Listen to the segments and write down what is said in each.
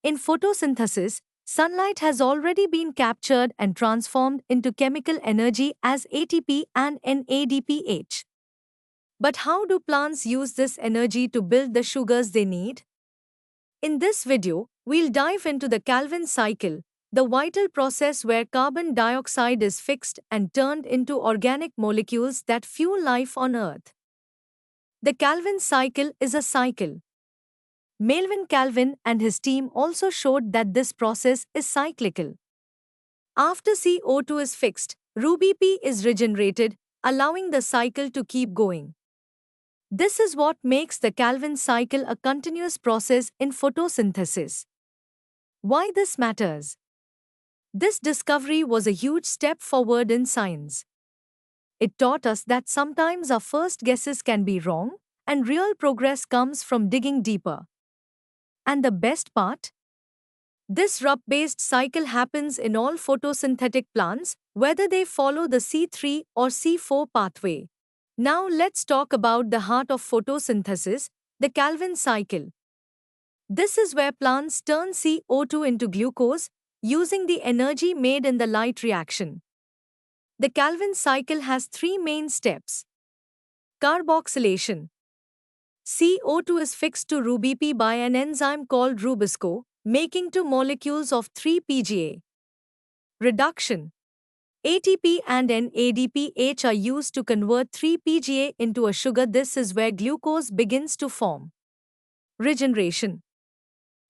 In photosynthesis, sunlight has already been captured and transformed into chemical energy as ATP and NADPH. But how do plants use this energy to build the sugars they need? In this video, we'll dive into the Calvin cycle, the vital process where carbon dioxide is fixed and turned into organic molecules that fuel life on Earth. The Calvin cycle is a cycle. Melvin Calvin and his team also showed that this process is cyclical. After CO2 is fixed, RuBP is regenerated, allowing the cycle to keep going. This is what makes the Calvin cycle a continuous process in photosynthesis. Why this matters? This discovery was a huge step forward in science. It taught us that sometimes our first guesses can be wrong, and real progress comes from digging deeper. And the best part? This RuP-based cycle happens in all photosynthetic plants, whether they follow the C3 or C4 pathway. Now let's talk about the heart of photosynthesis, the Calvin cycle. This is where plants turn CO2 into glucose, using the energy made in the light reaction. The Calvin cycle has three main steps. Carboxylation. CO2 is fixed to RuBP by an enzyme called Rubisco, making two molecules of 3-PGA. Reduction. ATP and NADPH are used to convert 3-PGA into a sugar. This is where glucose begins to form. Regeneration.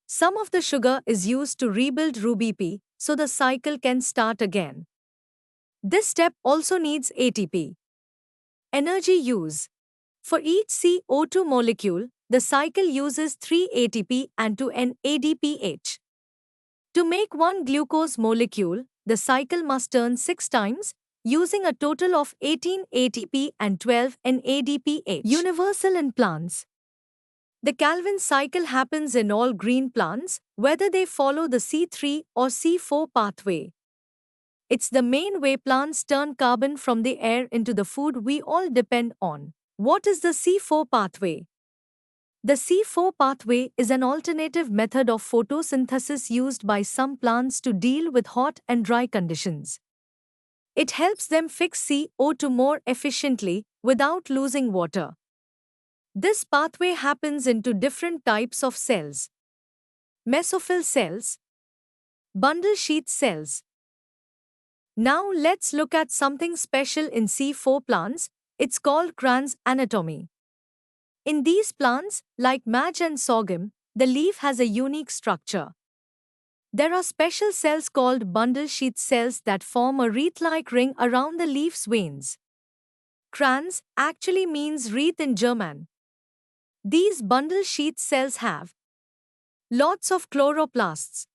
Some of the sugar is used to rebuild RuBP, so the cycle can start again. This step also needs ATP. Energy use. For each CO2 molecule, the cycle uses 3 ATP and 2 NADPH. To make one glucose molecule, the cycle must turn 6 times, using a total of 18 ATP and 12 NADPH. Universal in plants. The Calvin cycle happens in all green plants, whether they follow the C3 or C4 pathway. It's the main way plants turn carbon from the air into the food we all depend on. What is the C4 pathway? The C4 pathway is an alternative method of photosynthesis used by some plants to deal with hot and dry conditions. It helps them fix CO2 more efficiently without losing water. This pathway happens into different types of cells. Mesophyll cells, bundle sheath cells. Now let's look at something special in C4 plants. It's called Cran's anatomy. In these plants, like maize and sorghum, the leaf has a unique structure. There are special cells called bundle sheath cells that form a wreath-like ring around the leaf's veins. Crans actually means wreath in German. These bundle sheath cells have lots of chloroplasts,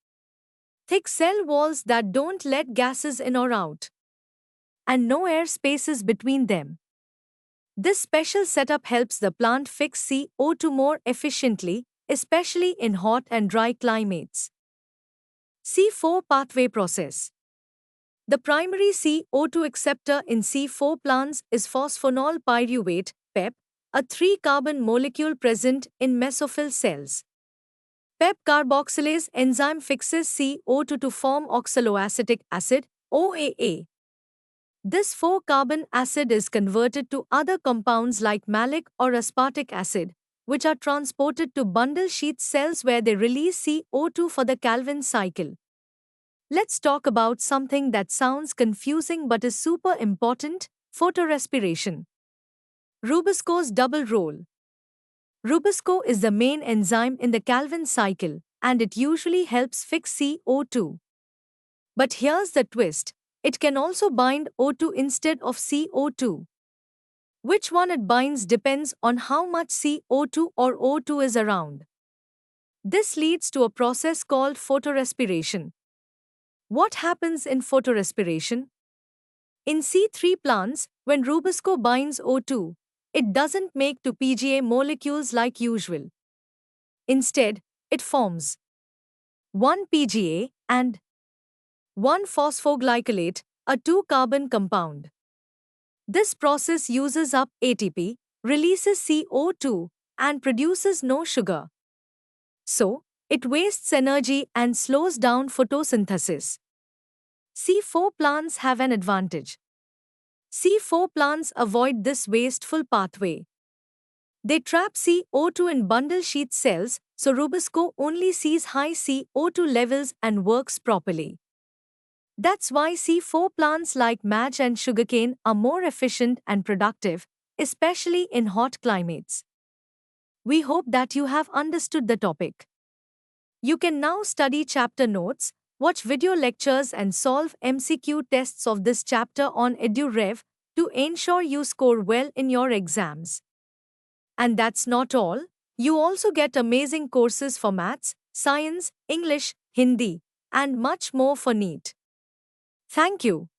thick cell walls that don't let gases in or out, and no air spaces between them. This special setup helps the plant fix CO2 more efficiently, especially in hot and dry climates. C4 pathway process. The primary CO2 acceptor in C4 plants is phosphoenol pyruvate, PEP, a 3-carbon molecule present in mesophyll cells. PEP carboxylase enzyme fixes CO2 to form oxaloacetic acid, OAA. This 4-carbon acid is converted to other compounds like malic or aspartic acid, which are transported to bundle sheath cells where they release CO2 for the Calvin cycle. Let's talk about something that sounds confusing but is super important: photorespiration. Rubisco's double role. Rubisco is the main enzyme in the Calvin cycle, and it usually helps fix CO2. But here's the twist. It can also bind O2 instead of CO2. Which one it binds depends on how much CO2 or O2 is around. This leads to a process called photorespiration. What happens in photorespiration? In C3 plants, when Rubisco binds O2, it doesn't make two PGA molecules like usual. Instead, it forms one PGA and 1-phosphoglycolate, a 2-carbon compound. This process uses up ATP, releases CO2, and produces no sugar. So, It wastes energy and slows down photosynthesis. C4 plants have an advantage. C4 plants avoid this wasteful pathway. They trap CO2 in bundle sheath cells, so Rubisco only sees high CO2 levels and works properly. That's why C4 plants like maize and sugarcane are more efficient and productive, especially in hot climates. We hope that you have understood the topic. You can now study chapter notes, watch video lectures and solve MCQ tests of this chapter on EduRev to ensure you score well in your exams. And that's not all. You also get amazing courses for maths, science, English, Hindi, and much more for NEET. Thank you.